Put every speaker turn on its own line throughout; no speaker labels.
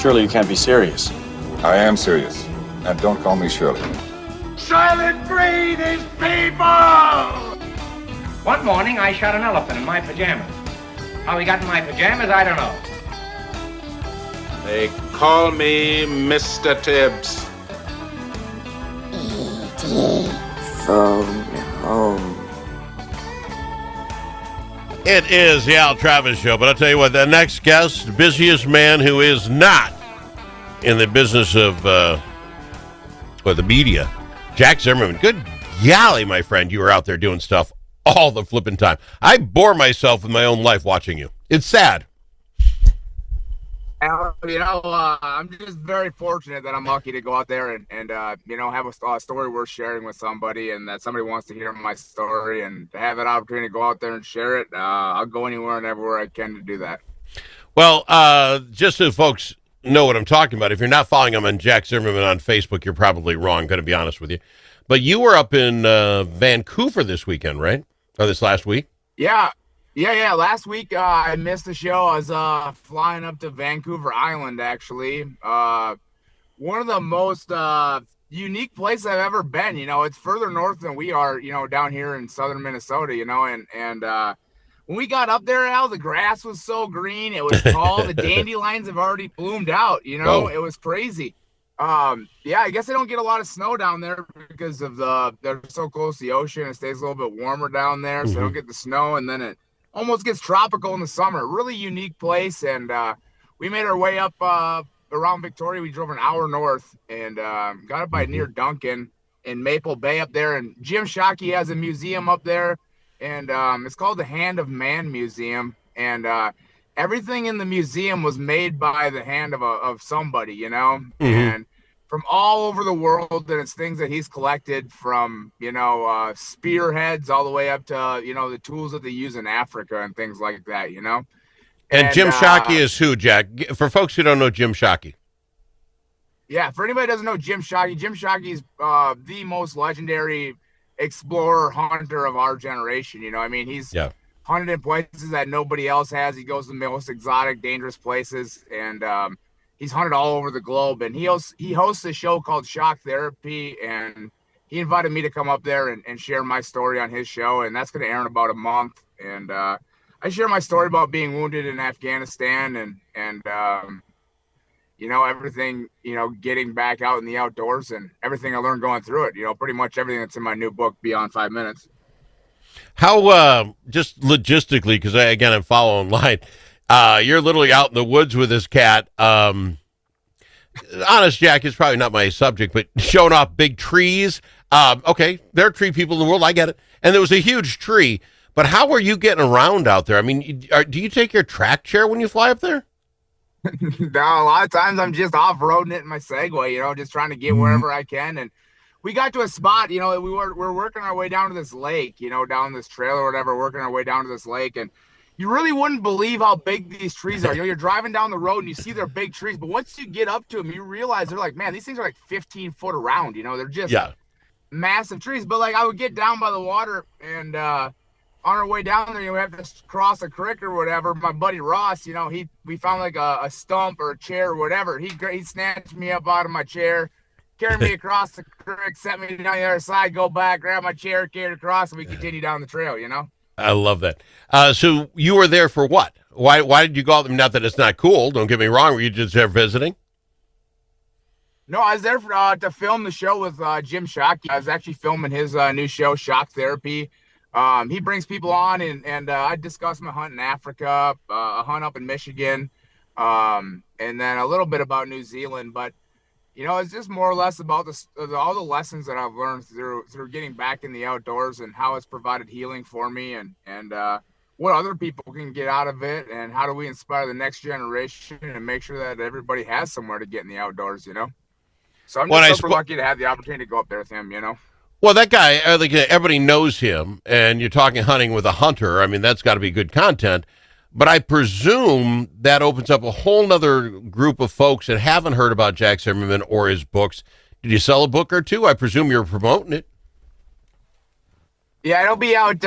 Surely you can't be serious.
I am serious. And don't call me Shirley.
Silent breed is people!
One morning, I shot an elephant in my pajamas. How he got in my pajamas, I don't know.
They call me Mr. Tibbs.
E.T. phone home.
It is the Al Travis Show, but I'll tell you what, the next guest, the busiest man who is not in the business of the media, Jack Zimmerman. Good golly, my friend, you were out there doing stuff all the flipping time. I bore myself with my own life watching you. It's sad.
I'm just very fortunate that I'm lucky to go out there and have a story worth sharing with somebody, and that somebody wants to hear my story, and to have that opportunity to go out there and share it. I'll go anywhere and everywhere I can to do that.
Well, just so folks know what I'm talking about, if you're not following him on Jack Zimmerman on Facebook, you're probably wrong, going to be honest with you. But you were up in Vancouver this weekend, right? Or this last week?
Yeah. Last week I missed the show. I was flying up to Vancouver Island, actually. One of the most unique places I've ever been. It's further north than we are, down here in southern Minnesota, and when we got up there, Al, the grass was so green. It was tall. The dandelions have already bloomed out,
Oh.
It was crazy. I guess they don't get a lot of snow down there because of they're so close to the ocean. It stays a little bit warmer down there, so they don't get the snow, and then it almost gets tropical in the summer. Really unique place, and we made our way up around Victoria. We drove an hour north and got up by near Duncan in Maple Bay up there. And Jim Shockey has a museum up there, and it's called the Hand of Man Museum. And everything in the museum was made by the hand of somebody, and from all over the world. And it's things that he's collected from, spearheads all the way up to, the tools that they use in Africa and things like that,
And Jim Shockey is who, Jack? For folks who don't know Jim Shockey.
Yeah, for anybody who doesn't know Jim Shockey is the most legendary explorer, hunter of our generation. He's hunted in places that nobody else has. He goes to the most exotic, dangerous places, and he's hunted all over the globe. And he hosts a show called Shock Therapy, and he invited me to come up there and share my story on his show, and that's going to air in about a month. And I share my story about being wounded in Afghanistan and everything, getting back out in the outdoors and everything I learned going through it, pretty much everything that's in my new book, Beyond 5 Minutes.
How, just logistically, because I'm following line, you're literally out in the woods with this cat. Honest, Jack, is probably not my subject, but showing off big trees. Okay, there are tree people in the world. I get it. And there was a huge tree. But how are you getting around out there? I mean, do you take your track chair when you fly up there?
No, a lot of times I'm just off-roading it in my Segway, just trying to get wherever I can. And we got to a spot, we're working our way down to this lake, down this trail or whatever, working our way down to this lake. And you really wouldn't believe how big these trees are. You're driving down the road and you see they're big trees, but once you get up to them, you realize they're like, man, these things are like 15 foot around, they're just massive trees. But like I would get down by the water and, on our way down there, we have to cross a creek or whatever. My buddy Ross, we found like a stump or a chair or whatever. He snatched me up out of my chair, carried me across the creek, set me down the other side, go back, grab my chair, carry it across, and we continue down the trail,
I love that. So you were there for what? Why did you go out? Not that it's not cool. Don't get me wrong. Were you just there visiting?
No, I was there to film the show with Jim Shockey. I was actually filming his new show, Shock Therapy. He brings people on, and I discuss my hunt in Africa, a hunt up in Michigan, and then a little bit about New Zealand. But it's just more or less about all the lessons that I've learned through getting back in the outdoors and how it's provided healing for me, and what other people can get out of it, and how do we inspire the next generation and make sure that everybody has somewhere to get in the outdoors. So I'm just super lucky to have the opportunity to go up there with him.
Well, that guy, everybody knows him, and you're talking hunting with a hunter. I mean, that's got to be good content. But I presume that opens up a whole nother group of folks that haven't heard about Jack Zimmerman or his books. Did you sell a book or two? I presume you're promoting it.
Yeah, it'll be out.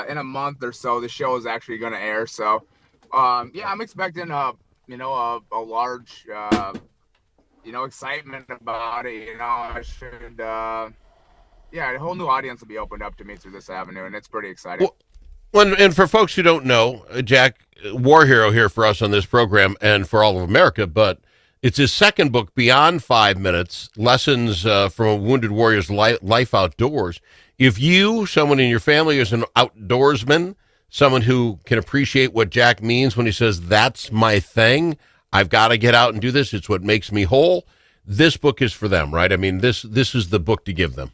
In a month or so. The show is actually going to air. So, I'm expecting a large, excitement about it. I should, a whole new audience will be opened up to me through this avenue, and it's pretty exciting.
Well, and for folks who don't know, Jack, war hero here for us on this program and for all of America, but it's his second book, Beyond 5 Minutes, Lessons from a Wounded Warrior's Life Outdoors. If you, someone in your family, is an outdoorsman, someone who can appreciate what Jack means when he says, that's my thing, I've got to get out and do this, it's what makes me whole, this book is for them, right? I mean, this is the book to give them.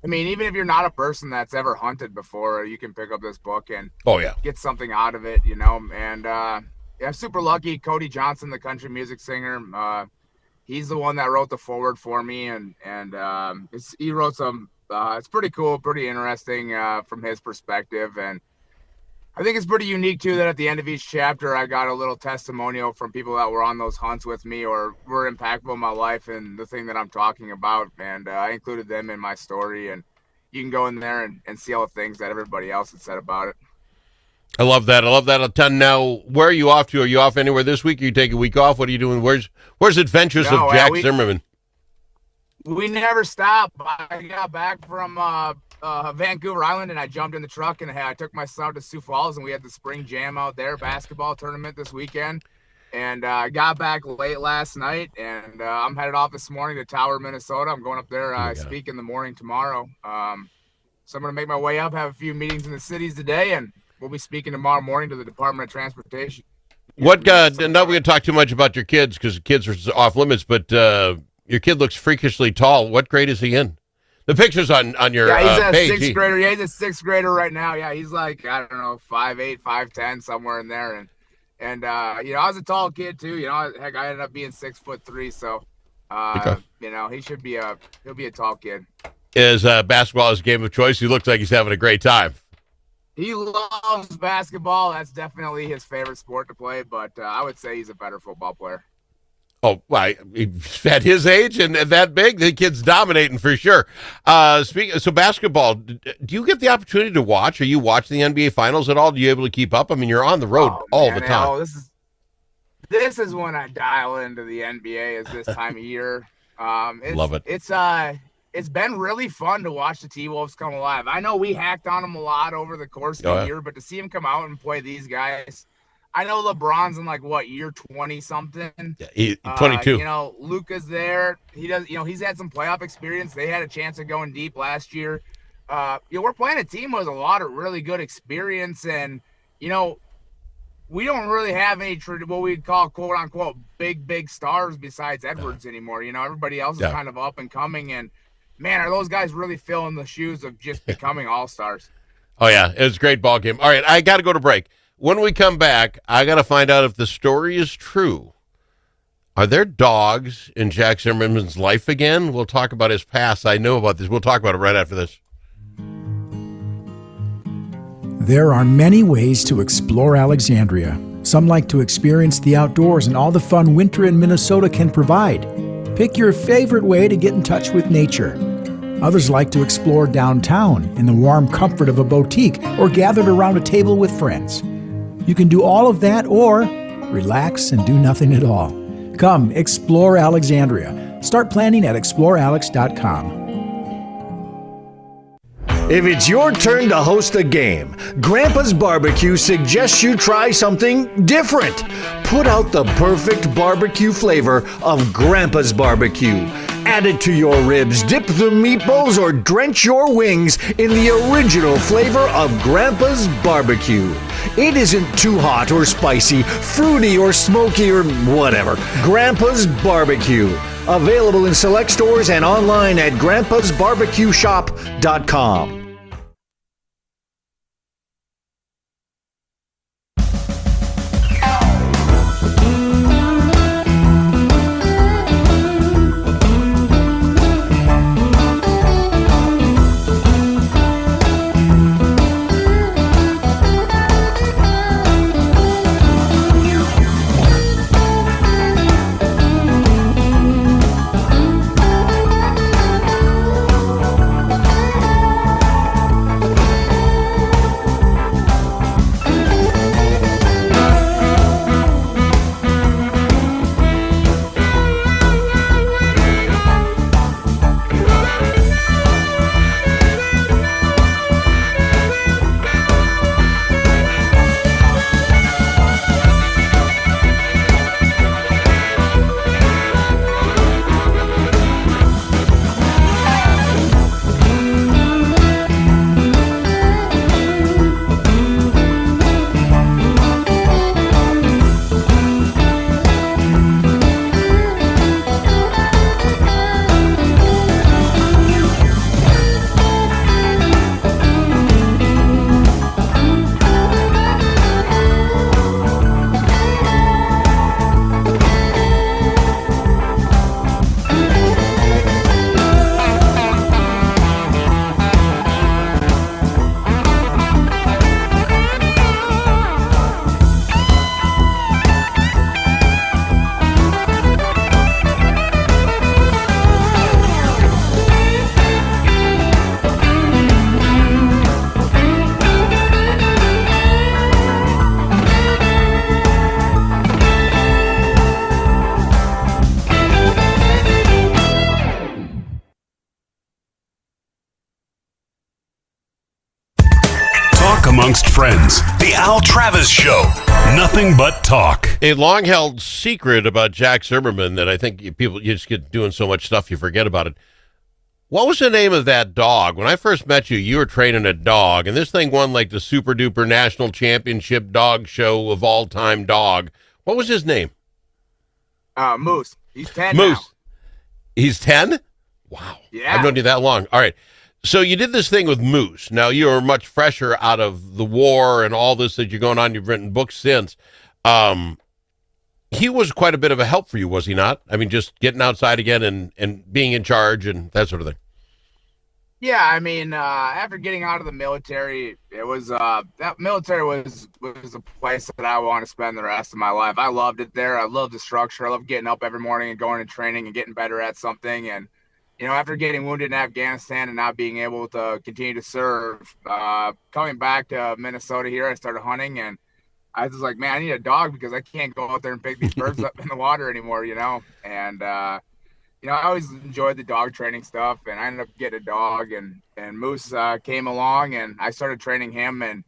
I mean, even if you're not a person that's ever hunted before, you can pick up this book and get something out of it, And I'm super lucky. Cody Johnson, the country music singer, he's the one that wrote the foreword for me, and he wrote some. It's pretty cool, pretty interesting from his perspective, and I think it's pretty unique too that at the end of each chapter, I got a little testimonial from people that were on those hunts with me or were impactful in my life and the thing that I'm talking about, and I included them in my story, and you can go in there and see all the things that everybody else had said about it.
I love that. I love that a ton. Now, where are you off to? Are you off anywhere this week? Are you taking a week off? What are you doing? Where's Adventures of Jack Zimmerman?
We never stop. I got back from Vancouver Island, and I jumped in the truck, and I took my son out to Sioux Falls, and we had the spring jam out there, basketball tournament this weekend. And I got back late last night, and I'm headed off this morning to Tower, Minnesota. I'm going up there. I speak in the morning tomorrow. So I'm going to make my way up, have a few meetings in the cities today, and we'll be speaking tomorrow morning to the Department of Transportation.
Not we're going to talk too much about your kids because kids are off limits, but your kid looks freakishly tall. What grade is he in? The picture's on your page.
Sixth grader. Yeah, he's a sixth grader right now. Yeah, he's like, I don't know, 5'8", 5'10", somewhere in there. And I was a tall kid too. Heck, I ended up being 6'3", so he'll be a tall kid.
Is basketball his game of choice? He looks like he's having a great time.
He loves basketball. That's definitely his favorite sport to play, but I would say he's a better football player.
Oh, well, at his age and that big, the kid's dominating for sure. So basketball, do you get the opportunity to watch? Are you watching the NBA Finals at all? Do you able to keep up? I mean, you're on the road all the time.
This is when I dial into the NBA. Is this time of year?
Love it.
It's been really fun to watch the T-Wolves come alive. I know we hacked on them a lot over the course of the year, but to see them come out and play these guys. I know LeBron's in year 20 something.
Yeah, 22.
Luka's there. He does. He's had some playoff experience. They had a chance of going deep last year. We're playing a team with a lot of really good experience, and we don't really have any what we'd call quote unquote big stars besides Edwards anymore. Everybody else is kind of up and coming, and man, are those guys really filling the shoes of just becoming all-stars?
Oh yeah, it was a great ball game. All right, I got to go to break. When we come back, I got to find out if the story is true. Are there dogs in Jack Zimmerman's life again? We'll talk about his past. I know about this. We'll talk about it right after this.
There are many ways to explore Alexandria. Some like to experience the outdoors and all the fun winter in Minnesota can provide. Pick your favorite way to get in touch with nature. Others like to explore downtown in the warm comfort of a boutique or gathered around a table with friends. You can do all of that or relax and do nothing at all. Come explore Alexandria. Start planning at explorealex.com.
If it's your turn to host a game, Grandpa's Barbecue suggests you try something different. Put out the perfect barbecue flavor of Grandpa's Barbecue. Add it to your ribs, dip the meatballs, or drench your wings in the original flavor of Grandpa's Barbecue. It isn't too hot or spicy, fruity or smoky or whatever. Grandpa's Barbecue. Available in select stores and online at grandpasbarbecueshop.com.
Talk amongst friends. The Al Travis Show. Nothing but talk.
A long-held secret about Jack Zimmerman that I think you just get doing so much stuff you forget about it. What was the name of that dog? When I first met you, you were training a dog, and this thing won like the Super Duper National Championship Dog Show of all-time dog. What was his name?
Moose. He's 10
Moose.
now.
He's 10? Wow.
Yeah.
I've known you that long. All right. So you did this thing with Moose. Now, you are much fresher out of the war and all this that you're going on. You've written books since. He was quite a bit of a help for you, was he not? I mean, just getting outside again and being in charge and that sort of thing.
Yeah, I mean, after getting out of the military, it was that military was a place that I want to spend the rest of my life. I loved it there. I loved the structure. I loved getting up every morning and going to training and getting better at something. And after getting wounded in Afghanistan and not being able to continue to serve, coming back to Minnesota here, I started hunting, and I was like, man, I need a dog because I can't go out there and pick these birds up in the water anymore, And I always enjoyed the dog training stuff, and I ended up getting a dog, and Moose came along, and I started training him, and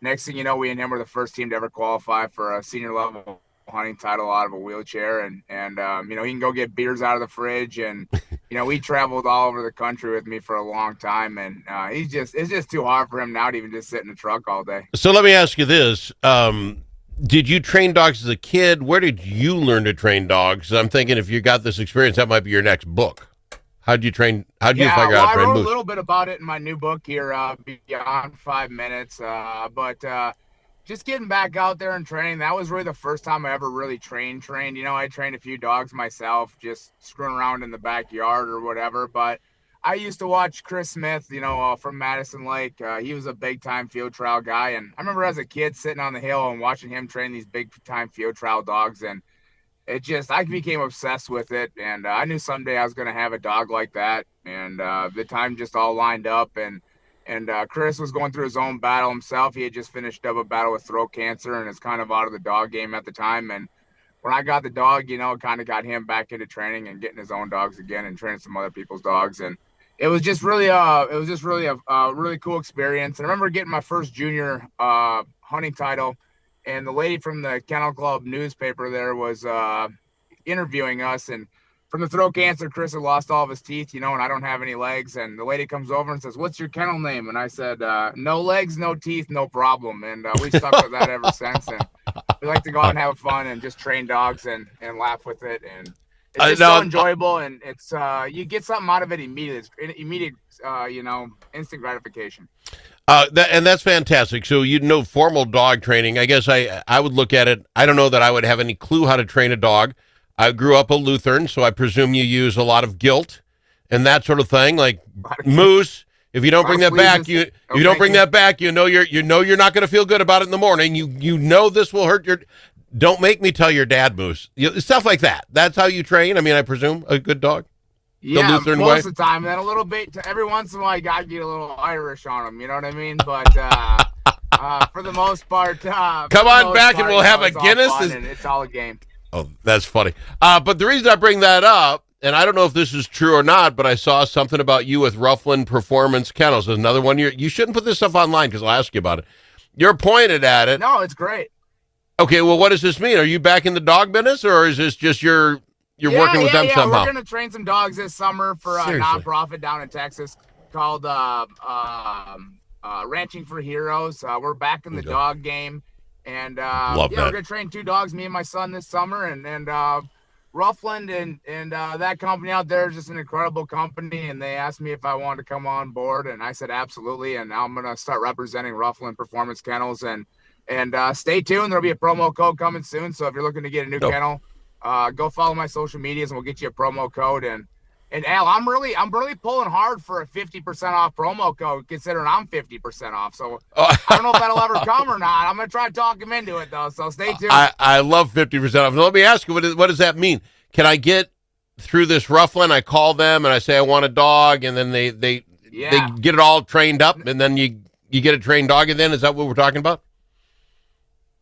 next thing you know, we and him were the first team to ever qualify for a senior level hunting title out of a wheelchair, and he can go get beers out of the fridge, and he traveled all over the country with me for a long time, and it's just too hard for him now to even just sit in the truck all day.
So let me ask you this. Did you train dogs as a kid? Where did you learn to train dogs? I'm thinking if you got this experience, that might be your next book. How'd you figure out to train
I wrote
Moose?
a little bit about it in my new book here, Beyond 5 Minutes. But just getting back out there and training, that was really the first time I ever really trained. I trained a few dogs myself, just screwing around in the backyard or whatever. But I used to watch Chris Smith, from Madison Lake. He was a big-time field trial guy. And I remember as a kid sitting on the hill and watching him train these big-time field trial dogs. And I became obsessed with it. And I knew someday I was going to have a dog like that. And the time just all lined up. And Chris was going through his own battle himself. He had just finished up a battle with throat cancer and is kind of out of the dog game at the time. And when I got the dog, it kind of got him back into training and getting his own dogs again and training some other people's dogs. And it was just really a really cool experience. And I remember getting my first junior hunting title, and the lady from the Kennel Club newspaper there was interviewing us, and from the throat cancer, Chris had lost all of his teeth, and I don't have any legs. And the lady comes over and says, "What's your kennel name?" And I said, "No legs, no teeth, no problem." And we stuck with that ever since. And we like to go out and have fun and just train dogs and laugh with it. And it's just so enjoyable, and it's you get something out of it immediately. It's immediate, instant gratification.
And that's fantastic. So formal dog training. I guess I would look at it. I don't know that I would have any clue how to train a dog. I grew up a Lutheran, so I presume you use a lot of guilt and that sort of thing. Like Moose, if you don't bring that back, you don't bring that back. You're not going to feel good about it in the morning. You know this will hurt your. Don't make me tell your dad, Moose. Stuff like that. That's how you train. I mean, I presume a good dog.
Yeah,
most
of the time. And then a little bit, every once in a while, you got to get a little Irish on them. You know what I mean? But for the most part,
come on back and we'll have a Guinness.
It's all a game.
Oh, that's funny. But the reason I bring that up, and I don't know if this is true or not, but I saw something about you with Rufflin Performance Kennels. There's another one. You shouldn't put this stuff online because I'll ask you about it. You're pointed at it.
No, it's great.
Okay, well, what does this mean? Are you back in the dog business, or is this just you're working with them somehow?
We're going to train some dogs this summer for a nonprofit down in Texas called Ranching for Heroes. We're back in the dog game. And we're gonna train 2 dogs, me and my son, this summer. And Ruffland and that company out there is just an incredible company. And they asked me if I wanted to come on board, and I said absolutely. And now I'm gonna start representing Ruffland Performance Kennels. And stay tuned. There'll be a promo code coming soon. So if you're looking to get a new kennel, go follow my social medias, and we'll get you a promo code. And Al, I'm really pulling hard for a 50% off promo code, considering I'm 50% off. So I don't know if that'll ever come or not. I'm gonna try to talk him into it though. So stay tuned.
I love 50% off. Let me ask you, what does that mean? Can I get through this Rufflin? I call them and I say I want a dog, and then they get it all trained up, and then you get a trained dog, and then is that what we're talking about?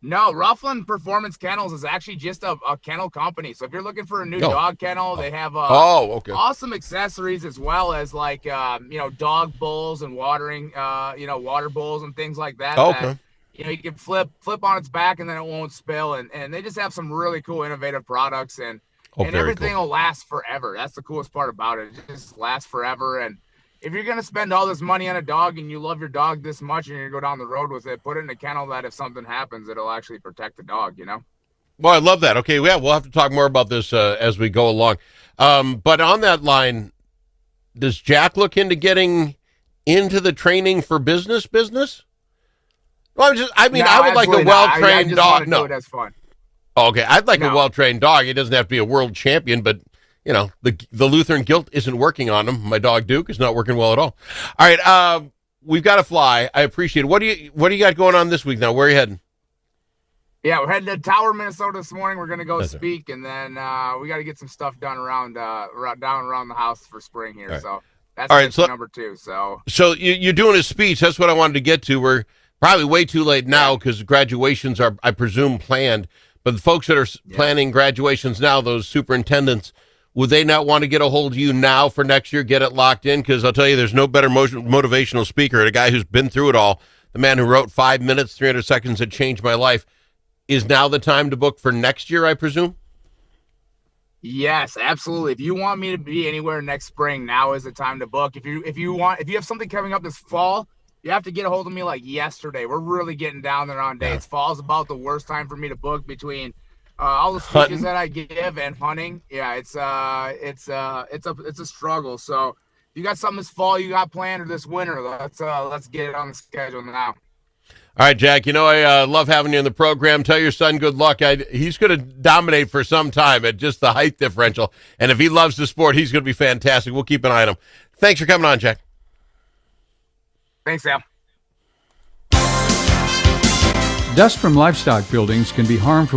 No, Rufflin Performance Kennels is actually just a kennel company. So if you're looking for a new dog kennel, they have
okay.
awesome accessories as well as like dog bowls and watering water bowls and things like that.
Okay.
That, you can flip on its back and then it won't spill. And they just have some really cool innovative products and everything will last forever. That's the coolest part about it. It just lasts forever. And if you're going to spend all this money on a dog and you love your dog this much and you're going to go down the road with it, put it in a kennel that if something happens, it'll actually protect the dog,
Well, I love that. Okay, yeah, we'll have to talk more about this as we go along. But on that line, does Jack look into getting into the training for business? Well, I would like a well-trained dog.
No, that's fun.
Okay, I'd like a well-trained dog. It doesn't have to be a world champion, but the Lutheran guilt isn't working on him. My dog Duke is not working well at all. All right, we've got to fly. I appreciate it. What do you got going on this week now? Where are you heading?
Yeah, we're heading to Tower, Minnesota this morning. We're gonna go speak, and then we got to get some stuff done around the house for spring here. Right. So that's number 2. So
you're doing a speech. That's what I wanted to get to. We're probably way too late now because graduations are, I presume, planned. But the folks that are planning graduations now, those superintendents, would they not want to get a hold of you now for next year, get it locked in? Because I'll tell you, there's no better motivational speaker, a guy who's been through it all, the man who wrote 5 minutes, 300 seconds that changed my life. Is now the time to book for next year, I presume?
Yes, absolutely. If you want me to be anywhere next spring, now is the time to book. If you have something coming up this fall, you have to get a hold of me like yesterday. We're really getting down there on dates. Fall's about the worst time for me to book between all the speeches that I give and hunting. Yeah, it's a struggle. So if you got something this fall you got planned or this winter, let's get it on the schedule now.
All right, Jack, I love having you in the program. Tell your son good luck. He's going to dominate for some time at just the height differential. And if he loves the sport, he's going to be fantastic. We'll keep an eye on him. Thanks for coming on, Jack.
Thanks, Sam.
Dust from livestock buildings can be harmful